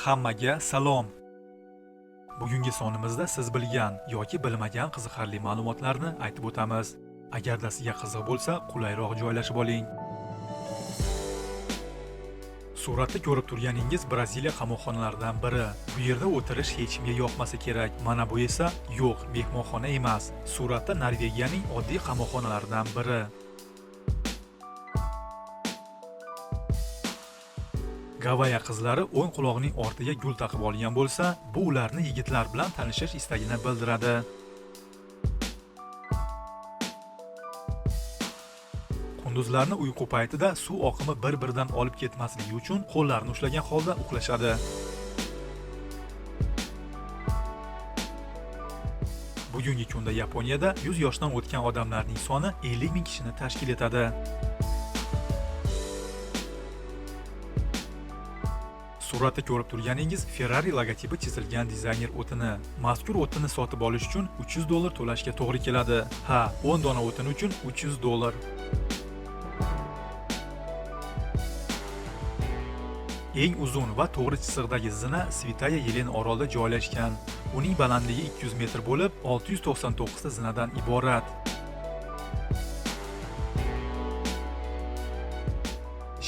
Hammaga salom. Bugungi sonimizda siz bilgan yoki bilmagan qiziqarli ma'lumotlarni aytib o'tamiz. Agarda sizga qiziq bo'lsa, qulayroq joylashib oling. Suratda ko'rib turganingiz Braziliya qamoqxonalaridan biri. Bu yerda o'tirish hech kimga yoqmasa kerak. Mana bu esa yo'q, mehmonxona emas. Suratda Norvegiyaning oddiy qamoqxonalaridan biri. Gavaya qizlari o'ng quloqning ortiga gul taqib olgan bo'lsa, bu ularni yigitlar bilan tanishish istagini bildiradi. Kunduzlarni uyqu paytida suv oqimi bir-biridan olib ketmasligi uchun qo'llarni ushlagan holda uxlashadi. Bugungi kunda Yaponiyada 100 yoshdan o'tgan odamlarning soni 50 ming kishini tashkil etadi. Suratda ko'rib turganingiz Ferrari logotipi chizilgan dizayner o'tini. Mazkur o'tini sotib olish uchun $300 to'lashga to'g'ri keladi. Ha, 10 dona o'tin uchun $300. Eng uzun va to'g'ri chiziqdagi zina Svitaya Yelena orolida joylashgan. Uning balandligi 200 metr bo'lib, 699 ta zinadan iborat.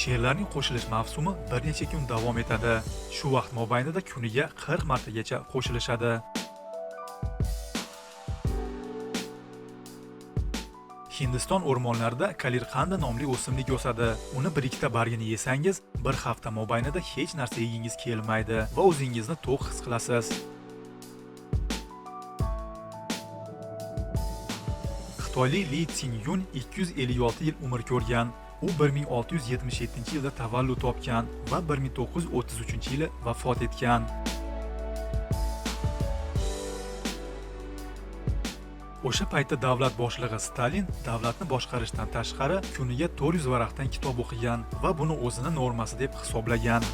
She'rlarning qo'shilish mavsumi bir necha kun davom etadi. Shu vaqt mobaynida kuniga 40 martagacha qo'shilishadi. Hindiston o'rmonlarida kalirqanda nomli o'simlik o'sadi. Uni bir-ikkita bargini yesangiz, bir hafta mobaynida hech narsa yegingiz kelmaydi va o'zingizni to'q his qilasiz. Xitoylik Li Tsinyun 256 yil umr ko'rgan. U 1677-yilda tavallud topgan va 1933-yili vafot etgan. O'sha paytda davlat boshlig'i Stalin davlatni boshqarishdan tashqari kuniga 400 varaqdan kitob o'qigan va buni o'zini normasi deb hisoblagan.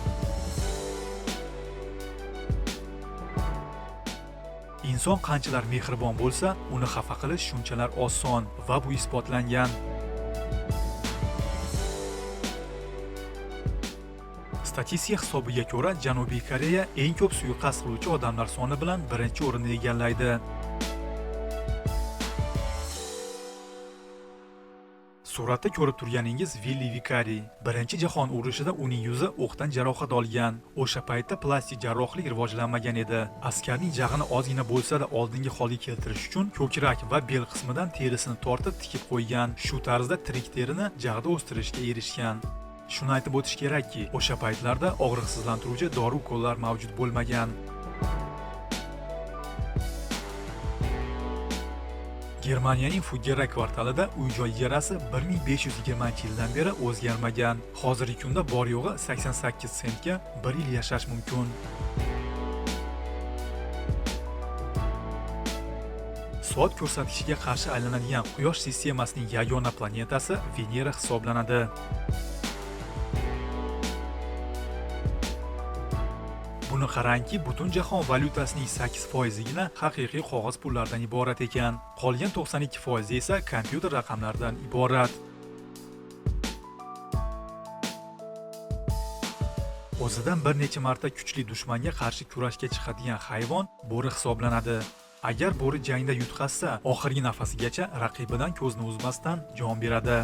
Inson qanchalar mehribon bo'lsa, uni xafa qilish shunchalar oson va bu isbotlangan. Statistika hisobiga ko'ra, Janubiy Koreya eng ko'p suiqasd qiluvchi odamlar soni bilan birinchi o'rinni egallaydi. Suratda ko'rib turganingiz Willi Vicari. Birinchi jahon urushida uning yuzi o'qdan jarohat olgan. O'sha paytda plastik jarrohlik rivojlanmagan edi. Askarning jag'ini ozgina bo'lsa-da oldingi holga keltirish uchun ko'krak va bel qismidan terisini tortib tikib qo'ygan. Shu tarzda tirik terini jag'da o'stirishga erishgan. Shuni aytib o'tish kerakki, o'sha paytlarda og'riqsizlantiruvchi dori-ukollar mavjud bo'lmagan. Germaniyaning Fugera kvartalida uy-joy ijarasi 1520-yildan beri o'zgarmagan. Hozirgi kunda bor yo'g'i 88 sentga 1 yil yashash mumkin. Soat ko'rsatkishiga qarshi aylanadigan Quyosh sistemasining yagona planetasi Venera hisoblanadi. Buni qarangki, butun jahon valyutasining 8%gina haqiqiy qog'oz pullardan iborat ekan. Qolgan 92% esa kompyuter raqamlaridan iborat. O'zidan bir necha marta kuchli dushmanga qarshi kurashga chiqadigan hayvon bo'ri hisoblanadi. Agar bo'ri jangda yutqazsa, oxirgi nafasigacha raqibidan ko'zni uzmasdan jon beradi.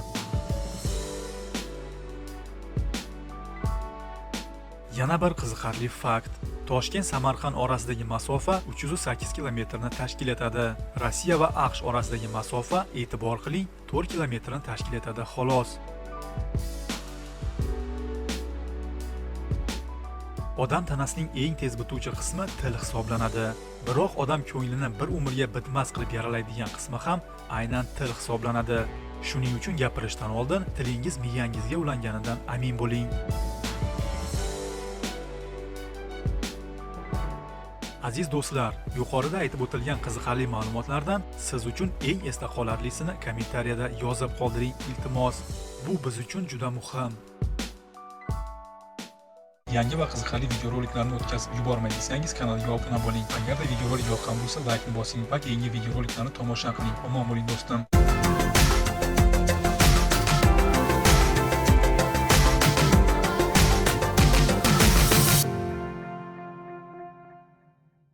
Yana bir qiziqarli fakt. Toshkent-Samarqand orasidagi masofa 308 kilometrni tashkil etadi. Rossiya va AQSh orasidagi masofa, e'tibor qiling, 4 kilometrni tashkil etadi xolos. Odam tanasining eng tez bituvchi qismi til hisoblanadi. Biroq odam ko'nglini bir umrga bitmas qilib yaralaydigan qismi ham aynan til hisoblanadi. Shuning uchun gapirishdan oldin tilingiz miyangizga ulanganidan amin bo'ling. Aziz do'stlar, yuqorida aytib o'tilgan qiziqarli ma'lumotlardan siz uchun eng esda qolarlisini kommentariyada yozib qoldiring, iltimos. Bu biz uchun juda muhim. Yangi va qiziqarli videoroliklarni o'tkazib yubormay desangiz, kanalga obuna bo'ling. Agarda videorolik yoqqan bo'lsa, like ni bosing va keyingi videoroliklarni tomosha qiling. Omon bo'ling do'stim.